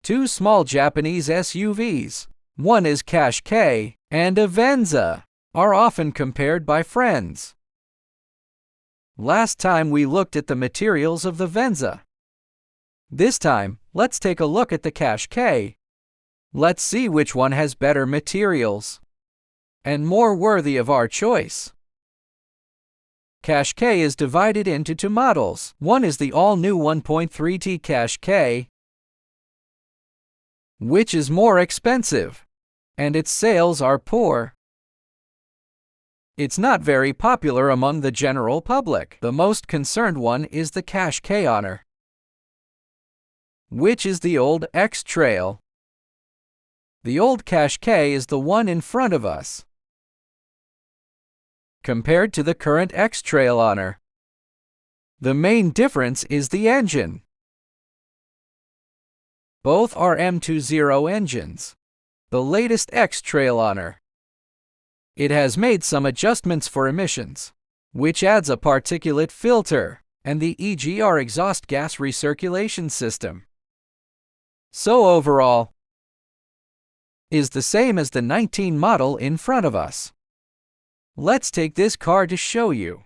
Two small Japanese SUVs, one is Qashqai and a Venza, are often compared by friends. Last time we looked at the materials of the Venza. This time, let's take a look at the Qashqai. Let's see which one has better materials and more worthy of our choice. Qashqai is divided into two models. One is the all-new 1.3T Qashqai, which is more expensive, and its sales are poor. It's not very popular among the general public. The most concerned one is the Qashqai Honor, which is the old X-Trail. The old Qashqai is the one in front of us, compared to the current X-Trail Honor. The main difference is the engine. Both are M20 engines, the latest X-Trail Honor. It has made some adjustments for emissions, which adds a particulate filter and the EGR exhaust gas recirculation system. So overall, is the same as the 19 model in front of us. Let's take this car to show you.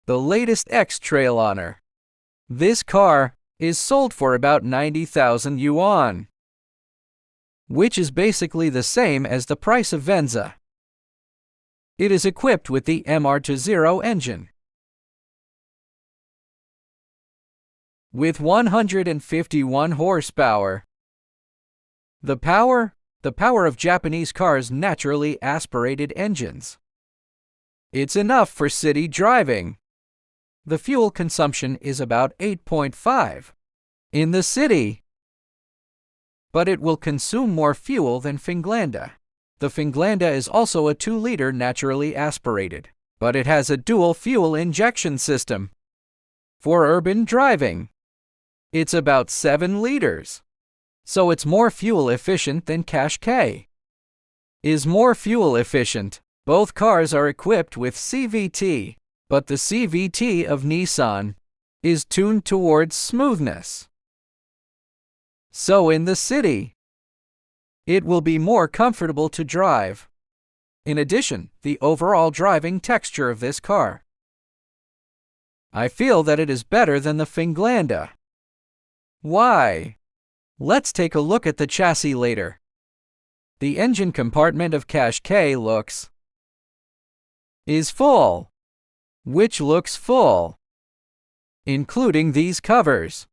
The latest X-Trail Honor. This car is sold for about 90,000 yuan, which is basically the same as the price of Venza. It is equipped with the MR20 engine, with 151 horsepower. The power of Japanese cars' naturally aspirated engines. It's enough for city driving. The fuel consumption is about 8.5 in the city, but it will consume more fuel than Frontlander. The Frontlander is also a 2-liter naturally aspirated, but it has a dual fuel injection system. For urban driving, it's about 7 liters. So it's more fuel efficient than Qashqai is more fuel efficient. Both cars are equipped with CVT, but the CVT of Nissan is tuned towards smoothness. So in the city, it will be more comfortable to drive. In addition, the overall driving texture of this car, I feel that it is better than the Frontlander. Why? Let's take a look at the chassis later. The engine compartment of Qashqai is full, which looks full, including these covers.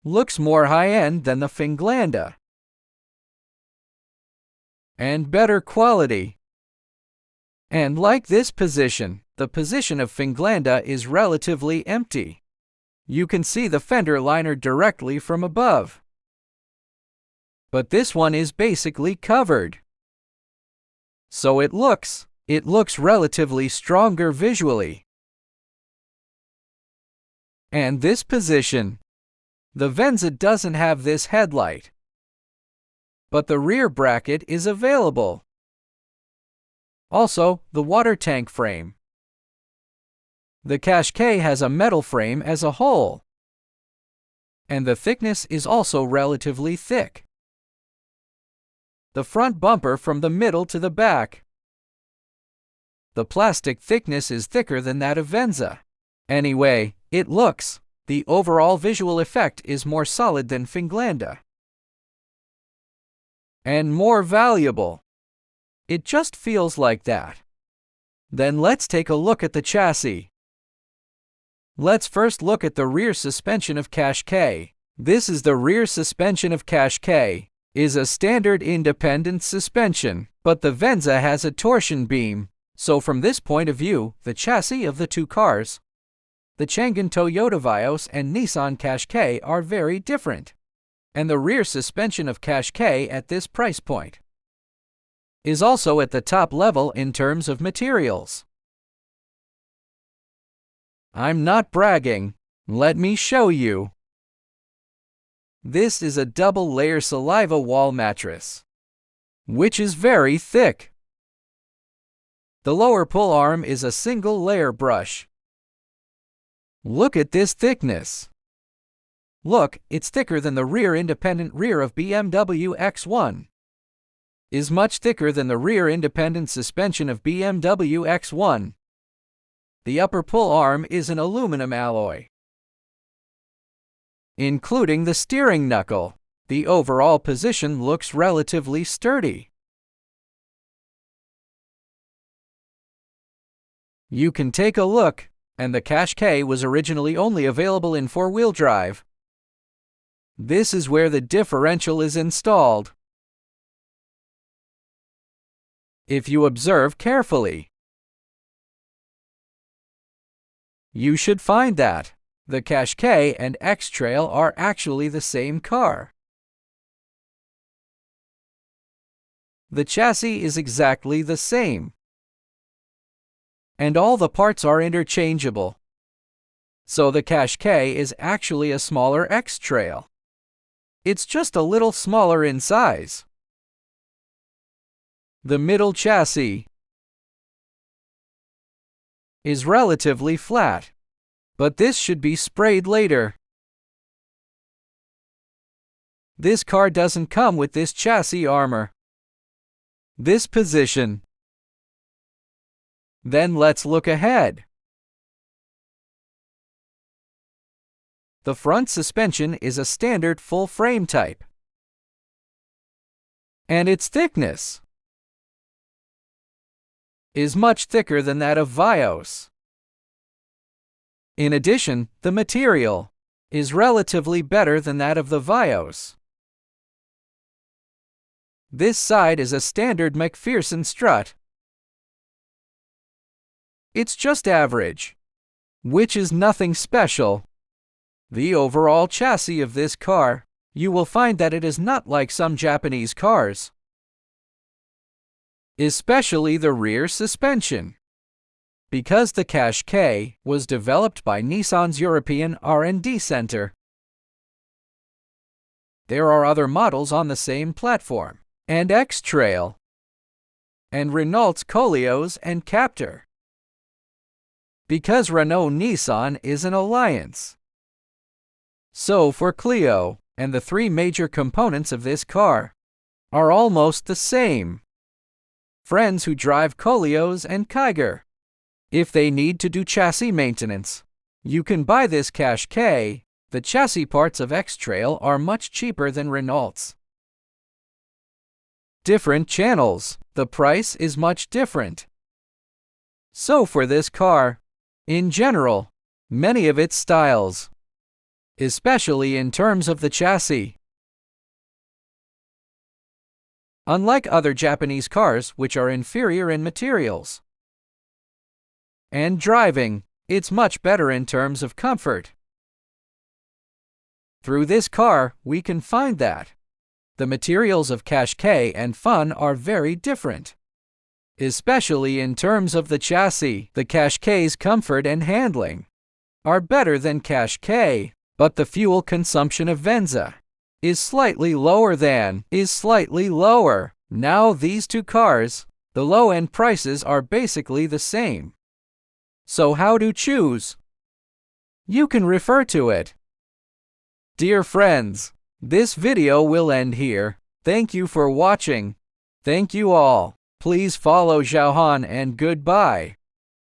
Looks more high-end than the Frontlander, and better quality. And like this position, the position of Frontlander is relatively empty. You can see the fender liner directly from above. But this one is basically covered. So it looks relatively stronger visually. And this position, the Venza doesn't have this headlight, but the rear bracket is available. Also, the water tank frame. The Qashqai has a metal frame as a whole, and the thickness is also relatively thick. The front bumper from the middle to the back. The plastic thickness is thicker than that of Venza. Anyway, the overall visual effect is more solid than Frontlander, and more valuable. It just feels like that. Then let's take a look at the chassis. Let's first look at the rear suspension of Qashqai. This is the rear suspension of Qashqai. Is a standard independent suspension, but the Venza has a torsion beam. So from this point of view, the chassis of the two cars, the Chang'an Toyota Vios and Nissan Qashqai, are very different. And the rear suspension of Qashqai at this price point is also at the top level in terms of materials. I'm not bragging. Let me show you. This is a double-layer saliva wall mattress, which is very thick. The lower pull arm is a single-layer brush. Look at this thickness. Look, it's thicker than the rear independent rear of BMW X1. Is much thicker than the rear independent suspension of BMW X1. The upper pull arm is an aluminum alloy, including the steering knuckle. The overall position looks relatively sturdy. You can take a look, and the Qashqai was originally only available in four-wheel drive. This is where the differential is installed. If you observe carefully, you should find that the Qashqai and X-Trail are actually the same car. The chassis is exactly the same, and all the parts are interchangeable. So the Qashqai is actually a smaller X-Trail. It's just a little smaller in size. The middle chassis is relatively flat, but this should be sprayed later. This car doesn't come with this chassis armor. This position. Then let's look ahead. The front suspension is a standard full frame type, and its thickness is much thicker than that of Vios. In addition, the material is relatively better than that of the Vios. This side is a standard McPherson strut. It's just average, which is nothing special. The overall chassis of this car, you will find that it is not like some Japanese cars, especially the rear suspension, because the Qashqai was developed by Nissan's European R&D Center. There are other models on the same platform, and X-Trail, and Renault's Koleos and Captur, because Renault-Nissan is an alliance. So for Clio, and the three major components of this car are almost the same. Friends who drive Koleos and Kiger, if they need to do chassis maintenance, you can buy this Qashqai. The chassis parts of X-Trail are much cheaper than Renault's. Different channels, the price is much different. So for this car, in general, many of its styles, especially in terms of the chassis, unlike other Japanese cars which are inferior in materials and driving, it's much better in terms of comfort. Through this car, we can find that the materials of Qashqai and Fun are very different, especially in terms of the chassis. The Qashqai's comfort and handling are better than Qashqai, but the fuel consumption of Venza is slightly lower. Now these two cars, the low-end prices are basically the same. So how to choose? You can refer to it. Dear friends, this video will end here. Thank you for watching. Thank you all. Please follow Xiaohan and goodbye.